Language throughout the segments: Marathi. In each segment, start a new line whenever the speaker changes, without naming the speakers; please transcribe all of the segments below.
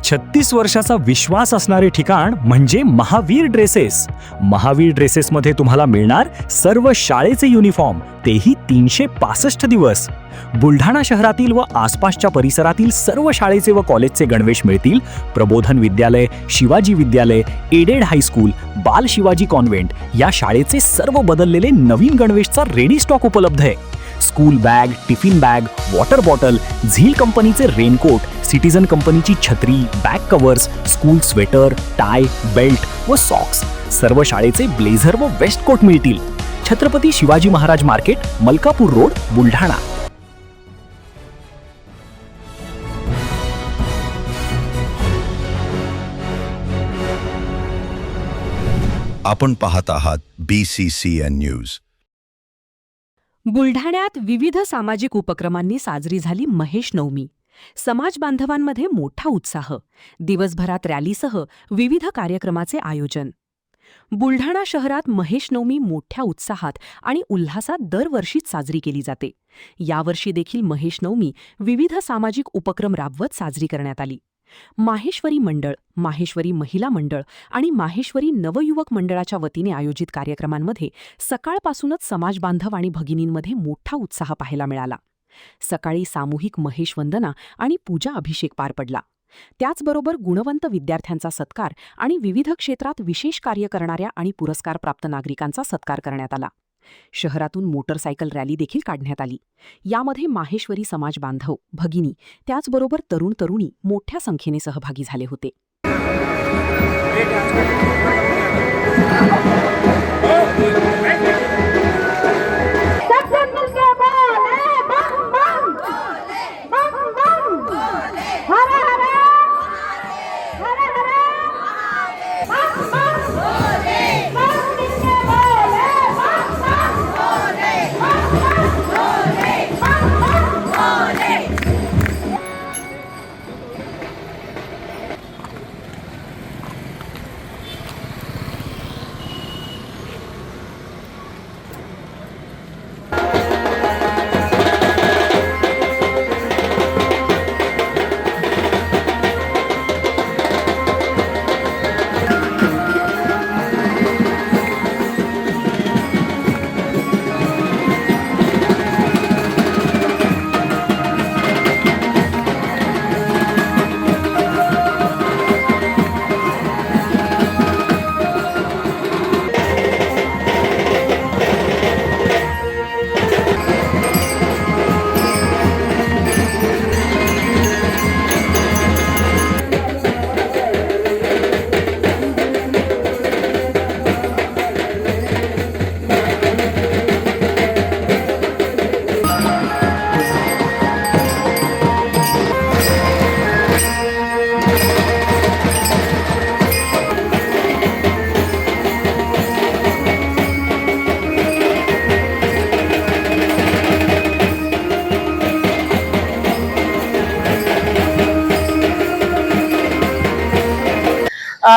36 वर्षाचा विश्वास असणारे ठिकाण म्हणजे महावीर ड्रेसेस. महावीर ड्रेसेसमध्ये तुम्हाला मिळणार सर्व शाळेचे युनिफॉर्म, तेही 365 दिवस. बुलढाणा शहरातील व आसपासच्या परिसरातील सर्व शाळेचे व कॉलेजचे गणवेश मिळतील. प्रबोधन विद्यालय, शिवाजी विद्यालय, एडेड हायस्कूल, बाल शिवाजी कॉन्व्हेंट या शाळेचे सर्व बदललेले नवीन गणवेशचा रेडी स्टॉक उपलब्ध आहे. School bag, tiffin bag, water bottle, झील कंपनीचे रेनकोट, सिटीजन कंपनीची छत्री, back covers, school sweater, tie, belt व सॉक्स, सर्व शाळेचे ब्लेझर व वेस्ट कोट मिळतील. Chhatrapati Shivaji Maharaj market, Malkapur road, Buldhana.
आपण पाहत आहात BCCN न्यूज.
बुलढाण्यात विविध सामाजिक उपक्रमांनी साजरी झाली महेश नवमी. समाज बांधवांमध्ये मोठा उत्साह. दिवसभरात रॅलीसह विविध कार्यक्रमाचे आयोजन. बुलढाणा शहरात महेश नवमी मोठ्या उत्साहात आणि उल्हासात दरवर्षीच साजरी केली जाते. यावर्षी देखील महेश नवमी विविध सामाजिक उपक्रम राबवत साजरी करण्यात आली. माहेश्वरी मंडळ, माहेश्वरी महिला मंडळ आणि माहेश्वरी नवयुवक मंडळाच्या वतीने आयोजित कार्यक्रमांमध्ये सकाळपासूनच समाजबांधव आणि भगिनींमध्ये मोठा उत्साह पाहायला मिळाला. सकाळी सामूहिक महेश वंदना आणि पूजा अभिषेक पार पडला. त्याचबरोबर गुणवंत विद्यार्थ्यांचा सत्कार आणि विविध क्षेत्रात विशेष कार्य करणाऱ्या आणि पुरस्कारप्राप्त नागरिकांचा सत्कार करण्यात आला. शहरातून मोटरसायकल रॅली देखील काढण्यात आली. यामध्ये माहेश्वरी समाज बांधव, भगिनी, त्याचबरोबर तरुण तरुणी मोठ्या संख्येने सहभागी झाले होते.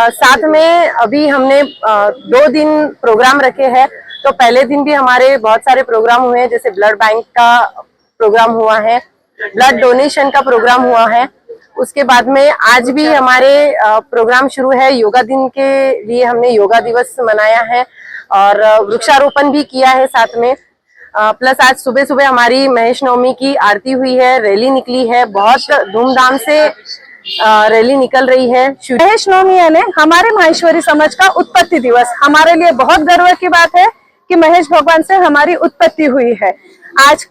साथ में अभी हमने 2 दिन प्रोग्राम रखे हैं. तो पहले दिन भी हमारे बहुत सारे प्रोग्राम हुए हैं, जैसे ब्लड बैंक का प्रोग्राम हुआ है, ब्लड डोनेशन का प्रोग्राम हुआ है. उसके बाद में आज भी हमारे प्रोग्राम शुरू है. योगा दिन के लिए हमने योगा दिवस मनाया है और वृक्षारोपण भी किया है साथ में. प्लस आज सुबह सुबह हमारी महेश नवमी की आरती हुई है, रैली निकली है, बहुत धूमधाम से रैली निकल रही है.
महेश नवमी यानी हमारे माहेश्वरी समाज का उत्पत्ति दिवस. हमारे लिए बहुत गर्व की बात है कि महेश भगवान से हमारी उत्पत्ति हुई है. आज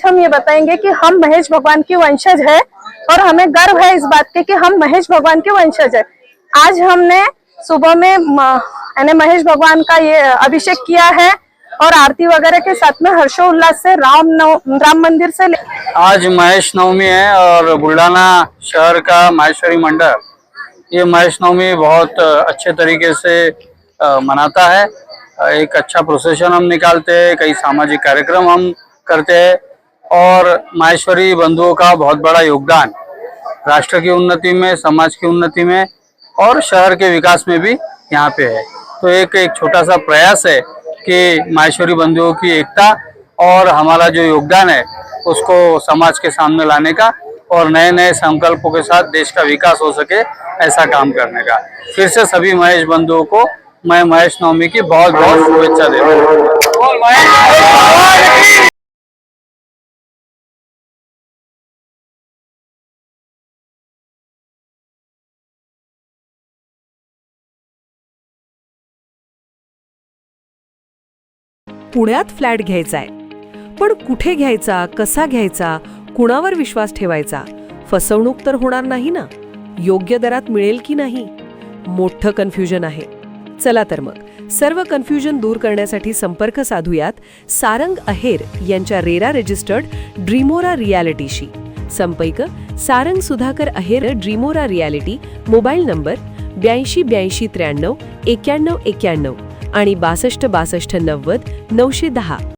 हम ये बताएंगे कि हम महेश भगवान की वंशज है और हमें गर्व है इस बात के कि हम महेश भगवान के वंशज है. आज हमने सुबह में महेश भगवान का ये अभिषेक किया है और आरती वगैरह के साथ में हर्षोल्लास से राम मंदिर से
आज महेश नवमी है और बुलढाना शहर का माहेश्वरी मंडल ये महेश नवमी बहुत अच्छे तरीके से मनाता है. एक अच्छा प्रोसेशन हम निकालते हैं, कई सामाजिक कार्यक्रम हम करते हैं और माहेश्वरी बंधुओं का बहुत बड़ा योगदान राष्ट्र की उन्नति में, समाज की उन्नति में और शहर के विकास में भी यहाँ पे है. तो एक छोटा सा प्रयास है कि माहेश्वरी बंधुओं की एकता और हमारा जो योगदान है उसको समाज के सामने लाने का और नए नए संकल्पों के साथ देश का विकास हो सके, ऐसा काम करने का। फिर से सभी महेश बंधुओं को मैं महेश नवमी की बहुत बहुत शुभेच्छा देता हूँ। बोल महेश भगवान की।
पुण्यात फ्लॅट घ्यायचाय, पण कुठे घ्यायचा, कसा घ्यायचा, कुणावर विश्वास ठेवायचा? फसवणूक तर होणार नाही ना? योग्य दरात मिळेल की नाही? मोठं कन्फ्युजन आहे. चला तर मग सर्व कन्फ्युजन दूर करण्यासाठी संपर्क साधूयात सारंग अहेर यांच्या रेरा रजिस्टर्ड ड्रीमोरा रियालिटीशी. संपर्क सारंग सुधाकर अहेर, ड्रीमोरा रियालिटी. मोबाईल नंबर 82 83 93 91 आणि 62 62 90 910.